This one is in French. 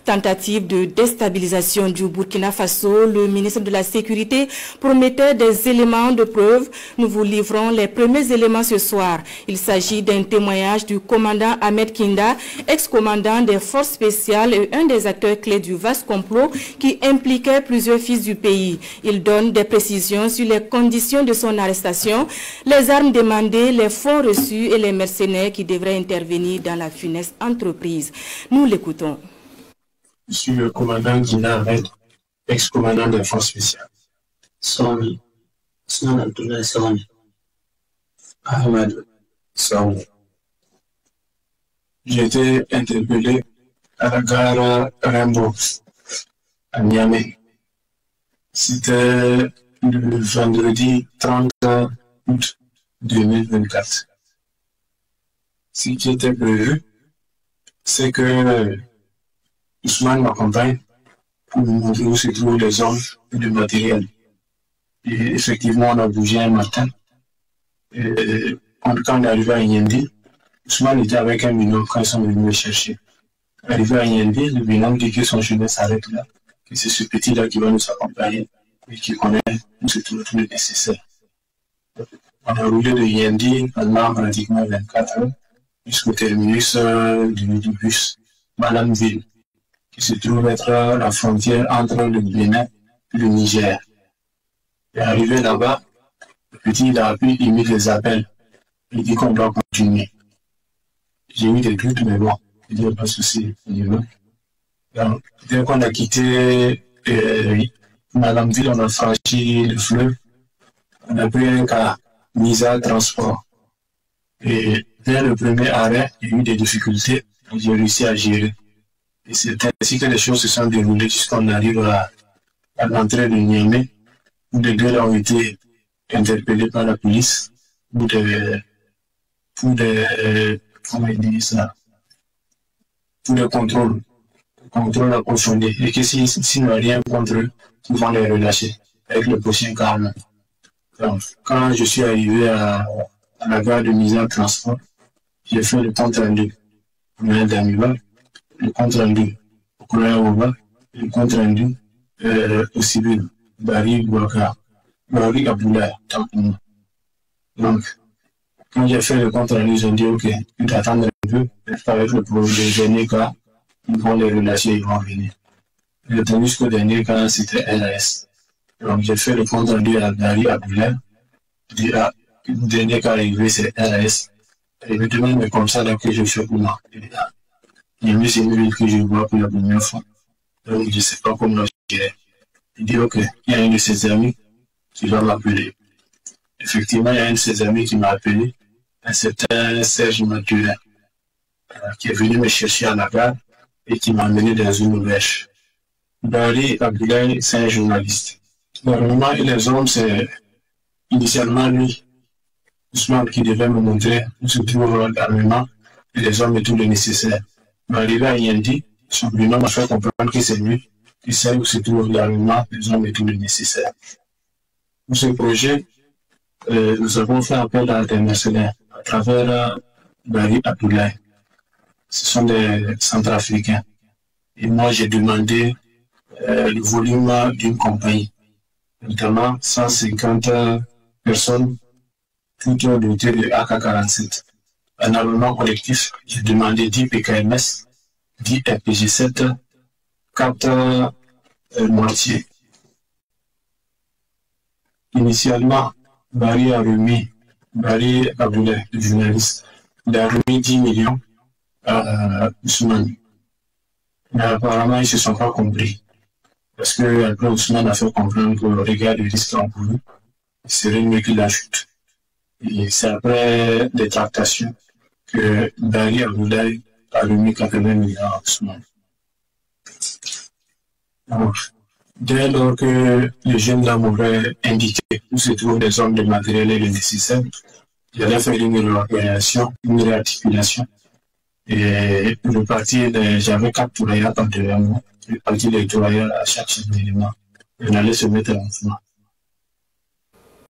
Tentative de déstabilisation du Burkina Faso, le ministre de la Sécurité promettait des éléments de preuve. Nous vous livrons les premiers éléments ce soir. Il s'agit d'un témoignage du commandant Ahmed Kinda, ex-commandant des forces spéciales et un des acteurs clés du vaste complot qui impliquait plusieurs fils du pays. Il donne des précisions sur les conditions de son arrestation, les armes demandées, les fonds reçus et les mercenaires qui devraient intervenir dans la funeste entreprise. Nous l'écoutons. Je suis le commandant Gina Ahmed, ex-commandant des forces spéciales. Sony. Ahmed. Sony. J'ai été interpellé à la gare Rimbaud, à Niamey. C'était le vendredi 30 août 2024. Ce qui était prévu, c'est que Ousmane m'accompagne pour nous montrer où se trouvent les hommes et le matériel. Et effectivement, on a bougé un matin. Et quand on est arrivé à Yendi, Ousmane était avec un binôme quand ils sont venus me chercher. Arrivé à Yendi, le binôme dit que son chemin s'arrête là, que c'est ce petit-là qui va nous accompagner et qui connaît où se trouve tout le nécessaire. On a roulé de Yendi pendant pratiquement 24 heures jusqu'au terminus du bus Malamville, qui se trouve être la frontière entre le Bénin et le Niger. Et arrivé là-bas, le petit il a appris, il mit des appels. Il dit qu'on doit continuer. J'ai mis des doutes, mais bon, il n'y a pas de souci. Donc, dès qu'on a quitté Malamville, on a franchi le fleuve. On a pris un cas Misa Transport. Et dès le premier arrêt, il y a eu des difficultés. J'ai réussi à gérer. Et c'est ainsi que les choses se sont déroulées jusqu'on arrive à l'entrée de Niamey, où les deux ont été interpellés par la police pour des contrôles approfondis. Et que s'ils n'ont rien contre eux, ils vont les relâcher avec le prochain calme. Donc, quand je suis arrivé à la gare de mise en transport, j'ai fait le compte rendu au maire d'Amiba, le compte rendu au courrier Oba, le compte rendu au civil, Barry Abdoulaye. Donc, quand j'ai fait le compte rendu, ils ont dit, OK, il faut attendre un peu, avec le dernier cas, ils vont les relâcher, ils vont venir. J'ai attendu jusqu'au dernier cas, c'était RAS. Donc, j'ai fait le compte rendu à Barry Abdoulaye. Le dernier cas arrivé, c'est RAS. Et il me demande, mais comme ça, là, que je fais pour moi. Il y a c'est une ville que je vois pour la première fois. Donc, je ne sais pas comment je dirais. Il dit, OK, il y a un de ses amis qui va m'appeler. Effectivement, il y a un de ses amis qui m'a appelé, un certain Serge Mathurin, qui est venu me chercher à la gare et qui m'a amené dans une auberge. Barry Abdoulaye, c'est un journaliste. Normalement, les hommes, c'est initialement lui, Ousmane, qui devait me montrer où se trouve l'armement et les hommes et tout le nécessaire. Mais arrivé à Yendi, son binôme m'a fait comprendre que c'est lui qui sait où se trouve l'armement, les hommes et tout le nécessaire. Pour ce projet, nous avons fait appel à des mercenaires à travers Barry Abdoulaye. Ce sont des Centrafricains. Et moi, j'ai demandé le volume d'une compagnie, notamment 150 personnes, toutes dotées de AK-47. Un armement collectif, j'ai demandé 10 PKMS, 10 RPG-7, 4 mortiers. Initialement, Barry Abdoulaye, le journaliste, il a remis 10 millions à Ousmane. Mais apparemment, ils ne se sont pas compris. Parce que après, Ousmane a fait comprendre que le regard du risque encouru, il serait mieux qu'il ajoute. Et c'est après des tractations que Barry Abdoulaye a remis 80 millions à Ousmane. Donc, dès lors que les jeunes dames m'auraient indiqué où se trouvent les hommes de matériel et le nécessaire, j'allais faire une réorganisation, une réarticulation. Et le parti, j'avais 4 tourailleurs par devant moi. Le parti des tourailleurs à chaque élément. On allait se mettre en mouvement.